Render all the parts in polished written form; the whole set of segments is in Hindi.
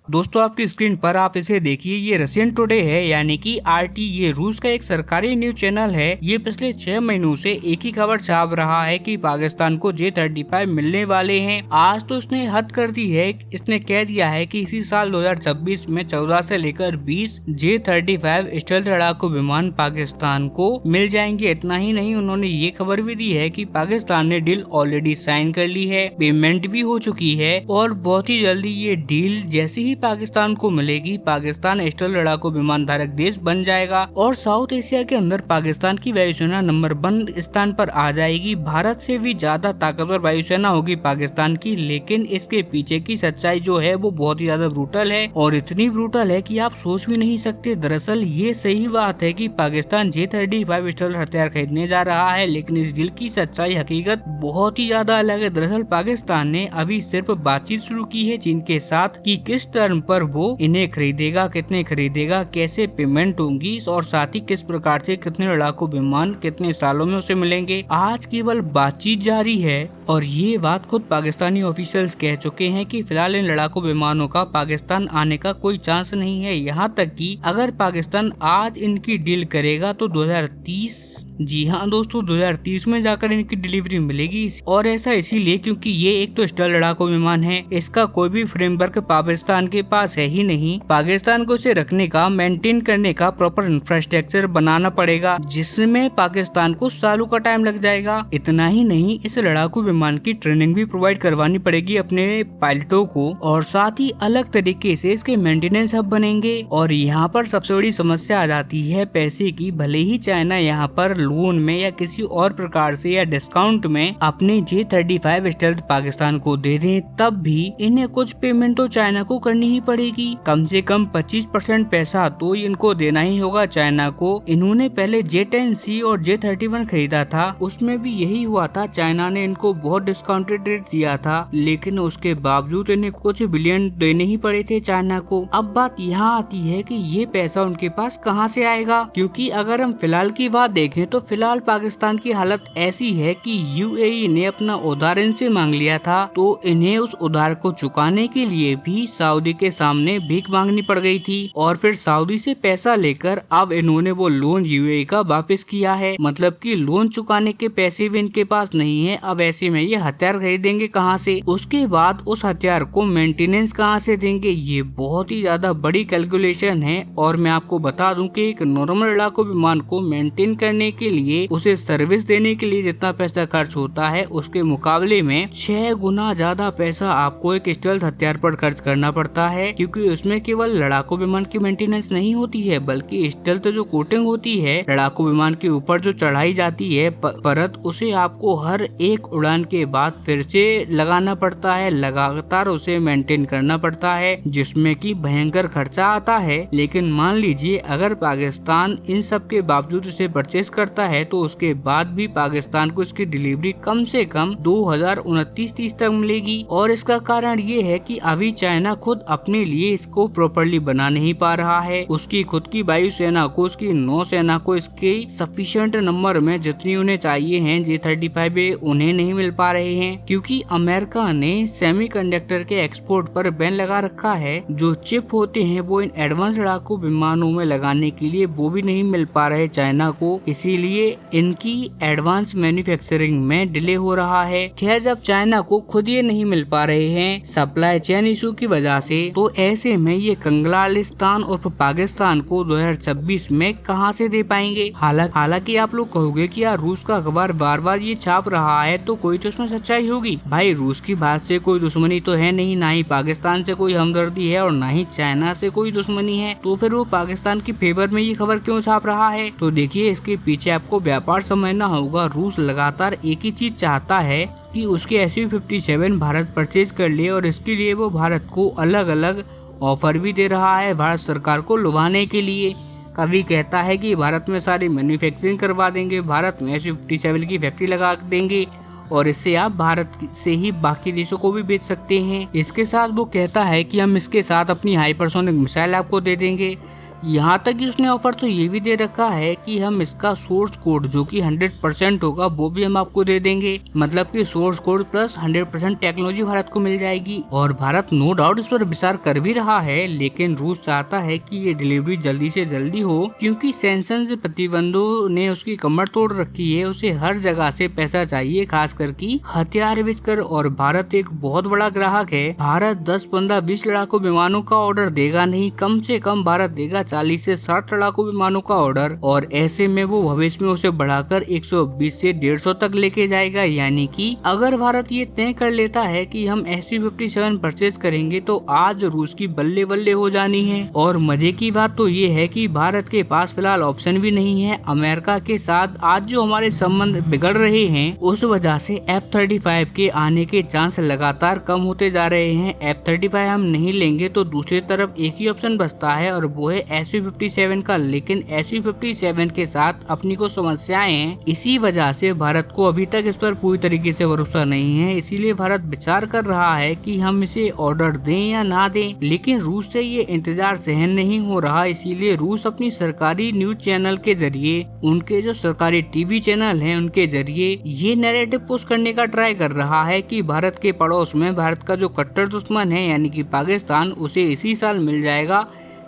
दोस्तों आपकी स्क्रीन पर आप इसे देखिए, ये रशियन टुडे है यानी कि RT। ये रूस का एक सरकारी न्यूज चैनल है। ये पिछले 6 महीनों से एक ही खबर छाप रहा है कि पाकिस्तान को J-35 मिलने वाले हैं। आज तो इसने हद कर दी है। इसने कह दिया है कि इसी साल 2026 में 14 से लेकर 20 J-35 स्टेल्थ लड़ाकू विमान पाकिस्तान को मिल जाएंगे। इतना ही नहीं, उन्होंने ये खबर भी दी है कि पाकिस्तान ने डील ऑलरेडी साइन कर ली है, पेमेंट भी हो चुकी है और बहुत ही जल्दी ये डील जैसे ही पाकिस्तान को मिलेगी, पाकिस्तान स्टेल्थ लड़ाकू विमान धारक देश बन जाएगा और साउथ एशिया के अंदर पाकिस्तान की वायुसेना नंबर 1 स्थान पर आ जाएगी। भारत से भी ज्यादा ताकतवर वायुसेना होगी पाकिस्तान की। लेकिन इसके पीछे की सच्चाई जो है वो बहुत ही ज्यादा ब्रूटल है और इतनी ब्रूटल है कि आप सोच भी नहीं सकते। दरअसल ये सही बात है कि पाकिस्तान J-35 स्टेल्थ हथियार खरीदने जा रहा है, लेकिन इस डील की सच्चाई हकीकत बहुत ही ज्यादा अलग है। दरअसल पाकिस्तान ने अभी सिर्फ बातचीत शुरू की है चीन के साथ कि किस टर्म पर वो इन्हें खरीदेगा, कितने खरीदेगा, कैसे पेमेंट होंगी और साथ ही किस प्रकार से कितने लड़ाकू विमान कितने सालों में उसे मिलेंगे। आज केवल बातचीत जारी है और ये बात खुद पाकिस्तानी ऑफिशियल्स कह चुके हैं कि फिलहाल इन लड़ाकू विमानों का पाकिस्तान आने का कोई चांस नहीं है। यहाँ तक कि अगर पाकिस्तान आज इनकी डील करेगा तो 2030, जी हाँ दोस्तों, 2030 में जाकर इनकी डिलीवरी मिलेगी। और ऐसा इसीलिए क्योंकि ये एक तो स्टेल्थ लड़ाकू विमान है, इसका कोई भी फ्रेमवर्क पाकिस्तान के पास है ही नहीं। पाकिस्तान को इसे रखने का, मेंटेन करने का प्रॉपर इंफ्रास्ट्रक्चर बनाना पड़ेगा, जिसमें पाकिस्तान को सालों का टाइम लग जाएगा। इतना ही नहीं, इस लड़ाकू विमान की ट्रेनिंग भी प्रोवाइड करवानी पड़ेगी अपने पायलटों को और साथ ही अलग तरीके से इसके मेंटेनेंस हब बनेंगे। और यहाँ पर सबसे बड़ी समस्या आ जाती है पैसे की। भले ही चाइना यहाँ पर लोन में या किसी और प्रकार से या डिस्काउंट में अपने J-35 स्टेल्थ पाकिस्तान को दे दें, तब भी इन्हें कुछ पेमेंट तो चाइना को करनी ही पड़ेगी। कम से कम 25% पैसा तो इनको देना ही होगा चाइना को। इन्होंने पहले J-10C और J-31 खरीदा था, उसमें भी यही हुआ था। चाइना ने इनको बहुत डिस्काउंटेड रेट दिया था, लेकिन उसके बावजूद इन्हें कुछ बिलियन देने ही पड़े थे चाइना को। अब बात यहाँ आती है कि ये पैसा उनके पास कहाँ से आएगा, क्योंकि अगर हम फिलहाल की बात देखें तो फिलहाल पाकिस्तान की हालत ऐसी है कि UAE ने अपना उधार इनसे मांग लिया था, तो इन्हें उस उधार को चुकाने के लिए भी सऊदी के सामने भीख मांगनी पड़ गई थी और फिर सऊदी से पैसा लेकर अब इन्होंने वो लोन UAE का वापस किया है। मतलब कि लोन चुकाने के पैसे भी इनके पास नहीं है। अब ऐसे में ये हथियार खरीदेंगे कहाँ से? उसके बाद उस हथियार को मेंटेनेंस कहाँ से देंगे? ये बहुत ही ज्यादा बड़ी कैलकुलेशन है। और मैं आपको बता दूं कि एक नॉर्मल लड़ाकू विमान को मेंटेन करने के लिए, उसे सर्विस देने के लिए जितना पैसा खर्च होता है, उसके मुकाबले में 6 गुना ज्यादा पैसा आपको एक स्टेल्थ हथियार पर खर्च करना पड़ता है, क्योंकि उसमें केवल लड़ाकू विमान की मेंटेनेंस नहीं होती है, बल्कि स्टेल्थ जो कोटिंग होती है लड़ाकू विमान के ऊपर जो चढ़ाई जाती है परत, उसे आपको हर एक उड़ान के बाद फिर से लगाना पड़ता है, लगातार उसे मेंटेन करना पड़ता है, जिसमें कि भयंकर खर्चा आता है। लेकिन मान लीजिए अगर पाकिस्तान इन सब के बावजूद इसे परचेस करता है तो उसके बाद भी पाकिस्तान को इसकी डिलीवरी कम से कम 2029-30 तक मिलेगी। और इसका कारण ये है कि अभी चाइना खुद अपने लिए इसको प्रॉपर्ली बना नहीं पा रहा है। उसकी खुद की वायुसेना को, उसकी नौसेना को इसके सफिशिएंट नंबर में जितनी उन्हें चाहिए हैं J-35 उन्हें नहीं मिल पा रहे हैं, क्योंकि अमेरिका ने सेमीकंडक्टर के एक्सपोर्ट पर बैन लगा रखा है। जो चिप होते हैं वो इन एडवांस लड़ाकू विमानों में लगाने के लिए वो भी नहीं मिल पा रहे चाइना को, इसीलिए इनकी एडवांस मैन्युफैक्चरिंग में डिले हो रहा है। खैर, जब चाइना को खुद ये नहीं मिल पा रहे हैं सप्लाई चेन इशू की वजह से, तो ऐसे में ये कंगलालिस्तान और पाकिस्तान को 2026 में कहां से दे पाएंगे। हालांकि आप लोग कहोगे कि यार रूस का अखबार बार बार ये छाप रहा है तो कोई तो उसमें सच्चाई होगी। भाई, रूस की बात से कोई दुश्मनी तो है नहीं, ना ही पाकिस्तान से कोई हमदर्दी है और ना ही चाइना से कोई दुश्मनी है, तो फिर वो पाकिस्तान की फेवर में ये खबर क्यों छाप रहा है? तो देखिए, इसके पीछे आपको व्यापार समझना होगा। रूस लगातार एक ही चीज चाहता है कि उसके Su-57 भारत परचेज कर ले और इसके लिए वो भारत को अलग अलग ऑफर भी दे रहा है भारत सरकार को लुभाने के लिए। कभी कहता है कि भारत में सारी मैन्युफैक्चरिंग करवा देंगे, भारत में Su-57 की फैक्ट्री लगा देंगे और इससे आप भारत से ही बाकी देशों को भी बेच सकते हैं। इसके साथ वो कहता है कि हम इसके साथ अपनी हाइपरसोनिक मिसाइल आपको दे देंगे। यहाँ तक कि उसने ऑफर तो ये भी दे रखा है कि हम इसका सोर्स कोड जो कि 100% होगा वो भी हम आपको दे देंगे। मतलब कि source code plus 100% technology Bharat को मिल जाएगी। और भारत नो डाउट इस पर विचार कर भी रहा है, लेकिन रूस चाहता है कि ये डिलीवरी जल्दी से जल्दी हो, क्योंकि सैंक्शन प्रतिबंधों ने उसकी कमर तोड़ रखी है। उसे हर जगह से पैसा चाहिए, खास करके हथियार बेचकर। और भारत एक बहुत बड़ा ग्राहक है। भारत 10, 15, 20 लड़ाकू विमानों का ऑर्डर देगा नहीं, कम से कम भारत देगा 40 से 60 लड़ाकू विमानों का ऑर्डर। और ऐसे में वो भविष्य में उसे बढ़ाकर 120 से 150 तक लेके जाएगा। यानी कि अगर भारत ये तय कर लेता है कि हम Su-57 परचेज करेंगे तो आज रूस की बल्ले बल्ले हो जानी है। और मजे की बात तो ये है कि भारत के पास फिलहाल ऑप्शन भी नहीं है। अमेरिका के साथ आज जो हमारे संबंध बिगड़ रहे हैं, उस वजह से F-35 के आने के चांस लगातार कम होते जा रहे हैं। F-35 हम नहीं लेंगे तो दूसरी तरफ एक ही ऑप्शन बचता है और वो है Su-57 का। लेकिन Su-57 के साथ अपनी को समस्याएं हैं, इसी वजह से भारत को अभी तक इस पर पूरी तरीके से भरोसा नहीं है। इसीलिए भारत विचार कर रहा है कि हम इसे ऑर्डर दें या ना दें, लेकिन रूस से ये इंतजार सहन नहीं हो रहा। इसीलिए रूस अपनी सरकारी न्यूज चैनल के जरिए, उनके जो सरकारी टीवी चैनल हैं उनके जरिए ये नैरेटिव पुश करने का ट्राई कर रहा है कि भारत के पड़ोस में भारत का जो कट्टर दुश्मन है यानी कि पाकिस्तान, उसे इसी साल मिल जाएगा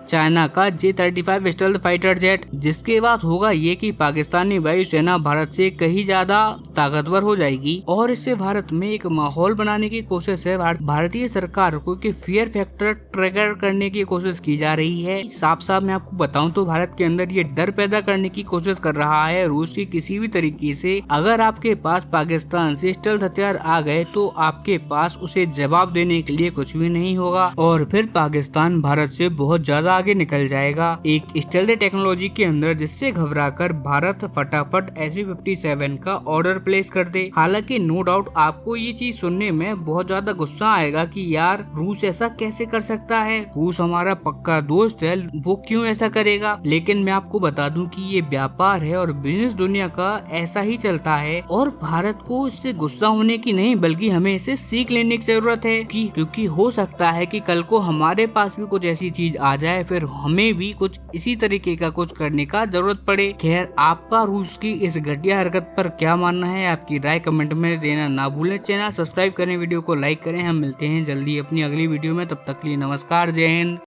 चाइना का J-35 स्टेल्थ फाइटर जेट, जिसके बाद होगा ये कि पाकिस्तानी वायुसेना भारत से कहीं ज्यादा ताकतवर हो जाएगी। और इससे भारत में एक माहौल बनाने की कोशिश है भारतीय सरकार को कि फियर फैक्टर ट्रिगर करने की कोशिश की जा रही है। साफ साफ मैं आपको बताऊं तो भारत के अंदर ये डर पैदा करने की कोशिश कर रहा है रूस की किसी भी तरीके से। अगर आपके पास पाकिस्तान से स्टेल्थ हथियार आ गए तो आपके पास उसे जवाब देने के लिए कुछ भी नहीं होगा और फिर पाकिस्तान भारत से बहुत ज्यादा आगे निकल जाएगा एक स्टेल्थ टेक्नोलॉजी के अंदर, जिससे घबराकर भारत फटाफट Su-57 का ऑर्डर प्लेस कर दे। हालांकि नो डाउट आपको ये चीज सुनने में बहुत ज्यादा गुस्सा आएगा कि यार रूस ऐसा कैसे कर सकता है, रूस हमारा पक्का दोस्त है, वो क्यों ऐसा करेगा। लेकिन मैं आपको बता दूं कि ये व्यापार है और बिजनेस दुनिया का ऐसा ही चलता है और भारत को इससे गुस्सा होने की नहीं बल्कि हमें इसे सीख लेने की जरूरत है क्योंकि हो सकता है कि कल को हमारे पास भी कुछ ऐसी चीज आ जाए, फिर हमें भी कुछ इसी तरीके का कुछ करने का जरूरत पड़े। खैर, आपका रूस की इस घटिया हरकत पर क्या मानना है, आपकी राय कमेंट में देना ना भूलें। चैनल सब्सक्राइब करें, वीडियो को लाइक करें। हम मिलते हैं जल्दी अपनी अगली वीडियो में, तब तक के लिए नमस्कार, जय हिंद।